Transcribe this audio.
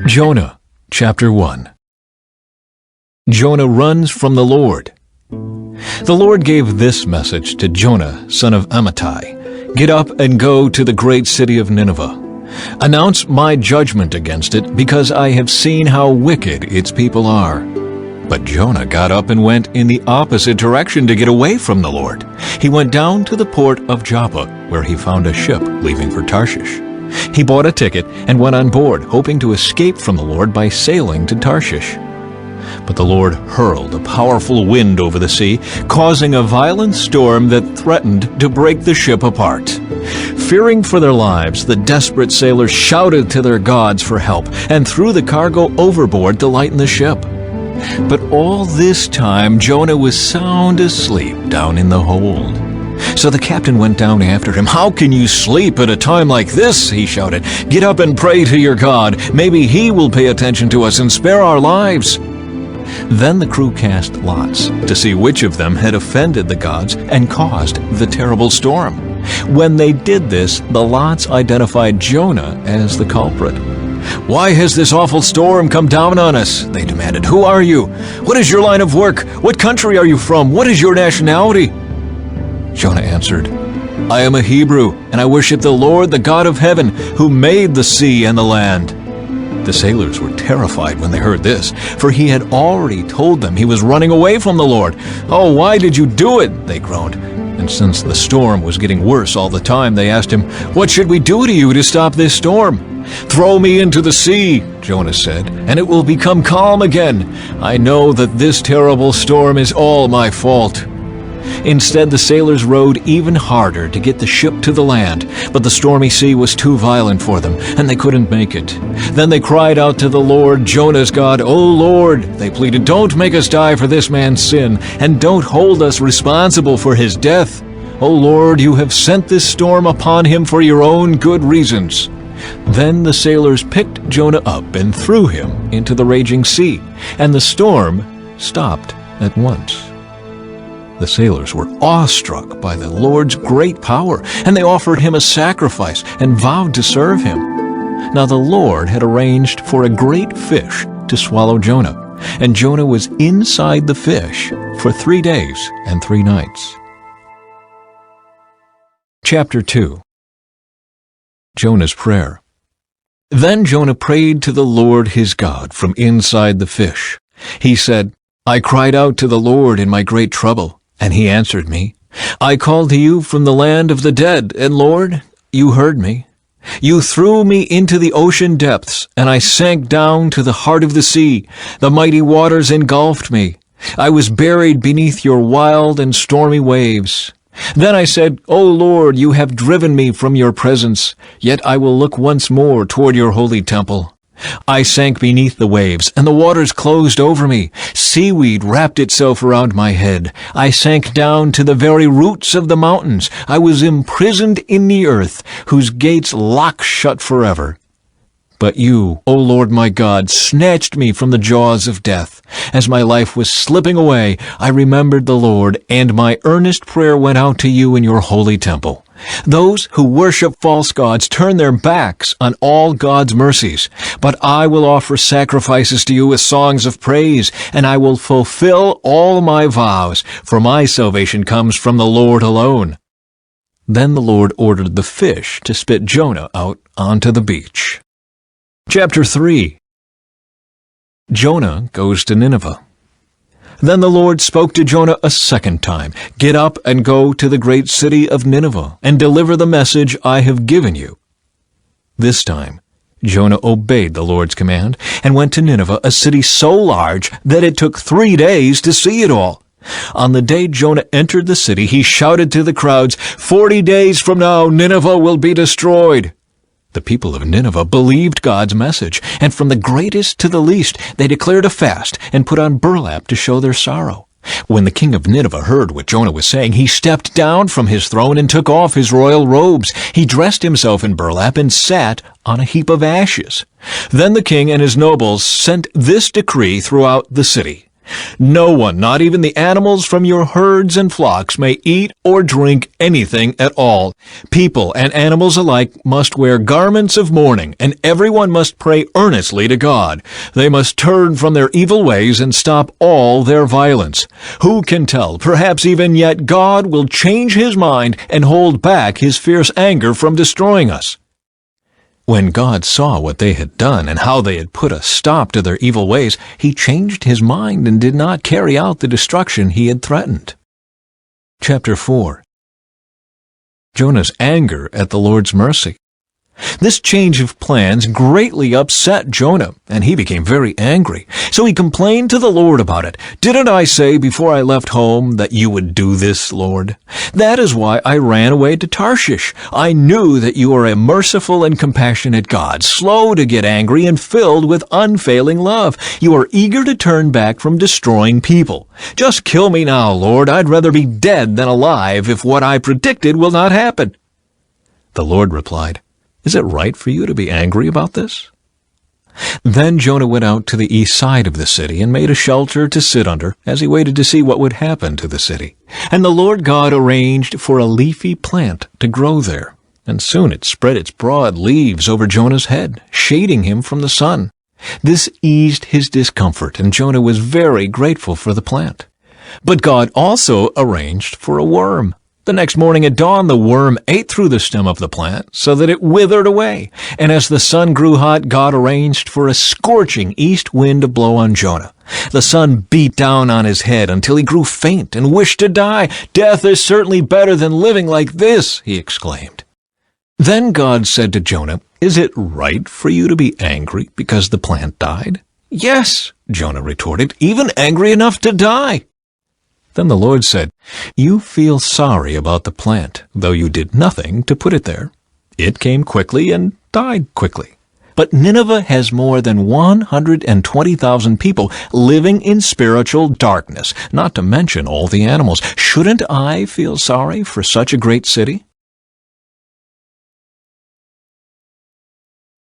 Jonah, chapter 1. Jonah runs from the Lord. The Lord gave this message to Jonah, son of Amittai. Get up and go to the great city of Nineveh. Announce my judgment against it, because I have seen how wicked its people are. But Jonah got up and went in the opposite direction to get away from the Lord. He went down to the port of Joppa, where he found a ship leaving for Tarshish. He bought a ticket and went on board, hoping to escape from the Lord by sailing to Tarshish. But the Lord hurled a powerful wind over the sea, causing a violent storm that threatened to break the ship apart. Fearing for their lives, the desperate sailors shouted to their gods for help and threw the cargo overboard to lighten the ship. But all this time Jonah was sound asleep down in the hold. So the captain went down after him. "How can you sleep at a time like this?" he shouted. "Get up and pray to your God. Maybe he will pay attention to us and spare our lives." Then the crew cast lots to see which of them had offended the gods and caused the terrible storm. When they did this, the lots identified Jonah as the culprit. "Why has this awful storm come down on us?" they demanded. "Who are you? What is your line of work? What country are you from? What is your nationality?" Jonah answered, "I am a Hebrew, and I worship the Lord, the God of heaven, who made the sea and the land." The sailors were terrified when they heard this, for he had already told them he was running away from the Lord. "Oh, why did you do it?" they groaned. And since the storm was getting worse all the time, they asked him, "What should we do to you to stop this storm?" "Throw me into the sea," Jonah said, "and it will become calm again. I know that this terrible storm is all my fault." Instead, the sailors rowed even harder to get the ship to the land, but the stormy sea was too violent for them, and they couldn't make it. Then they cried out to the Lord, Jonah's God. "O Lord," they pleaded, "don't make us die for this man's sin, and don't hold us responsible for his death. O Lord, you have sent this storm upon him for your own good reasons." Then the sailors picked Jonah up and threw him into the raging sea, and the storm stopped at once. The sailors were awestruck by the Lord's great power, and they offered him a sacrifice and vowed to serve him. Now the Lord had arranged for a great fish to swallow Jonah, and Jonah was inside the fish for 3 days and 3 nights. Chapter 2. Jonah's Prayer. Then Jonah prayed to the Lord his God from inside the fish. He said, "I cried out to the Lord in my great trouble, and he answered me. I called to you from the land of the dead, and Lord, you heard me. You threw me into the ocean depths, and I sank down to the heart of the sea. The mighty waters engulfed me. I was buried beneath your wild and stormy waves. Then I said, O Lord, you have driven me from your presence, yet I will look once more toward your holy temple. I sank beneath the waves, and the waters closed over me. Seaweed wrapped itself around my head. I sank down to the very roots of the mountains. I was imprisoned in the earth, whose gates lock shut forever. But you, O Lord my God, snatched me from the jaws of death. As my life was slipping away, I remembered the Lord, and my earnest prayer went out to you in your holy temple. Those who worship false gods turn their backs on all God's mercies. But I will offer sacrifices to you with songs of praise, and I will fulfill all my vows, for my salvation comes from the Lord alone. Then the Lord ordered the fish to spit Jonah out onto the beach. Chapter 3. Jonah goes to Nineveh. Then the Lord spoke to Jonah a second time. Get up and go to the great city of Nineveh, and deliver the message I have given you. This time, Jonah obeyed the Lord's command and went to Nineveh, a city so large that it took 3 days to see it all. On the day Jonah entered the city, he shouted to the crowds, 40 days from now, Nineveh will be destroyed. The people of Nineveh believed God's message, and from the greatest to the least, they declared a fast and put on burlap to show their sorrow. When the king of Nineveh heard what Jonah was saying, he stepped down from his throne and took off his royal robes. He dressed himself in burlap and sat on a heap of ashes. Then the king and his nobles sent this decree throughout the city. No one, not even the animals from your herds and flocks, may eat or drink anything at all. People and animals alike must wear garments of mourning, and everyone must pray earnestly to God. They must turn from their evil ways and stop all their violence. Who can tell? Perhaps even yet God will change his mind and hold back his fierce anger from destroying us." When God saw what they had done and how they had put a stop to their evil ways, he changed his mind and did not carry out the destruction he had threatened. Chapter 4. Jonah's anger at the Lord's mercy. This change of plans greatly upset Jonah, and he became very angry. So he complained to the Lord about it. "Didn't I say before I left home that you would do this, Lord? That is why I ran away to Tarshish. I knew that you are a merciful and compassionate God, slow to get angry and filled with unfailing love. You are eager to turn back from destroying people. Just kill me now, Lord. I'd rather be dead than alive if what I predicted will not happen." The Lord replied, "Is it right for you to be angry about this?" Then Jonah went out to the east side of the city and made a shelter to sit under as he waited to see what would happen to the city. And the Lord God arranged for a leafy plant to grow there, and soon it spread its broad leaves over Jonah's head, shading him from the sun. This eased his discomfort, and Jonah was very grateful for the plant. But God also arranged for a worm. The next morning at dawn, the worm ate through the stem of the plant so that it withered away. And as the sun grew hot, God arranged for a scorching east wind to blow on Jonah. The sun beat down on his head until he grew faint and wished to die. "Death is certainly better than living like this," he exclaimed. Then God said to Jonah, "Is it right for you to be angry because the plant died?" "Yes," Jonah retorted, "even angry enough to die." Then the Lord said, "You feel sorry about the plant, though you did nothing to put it there. It came quickly and died quickly. But Nineveh has more than 120,000 people living in spiritual darkness, not to mention all the animals. Shouldn't I feel sorry for such a great city?"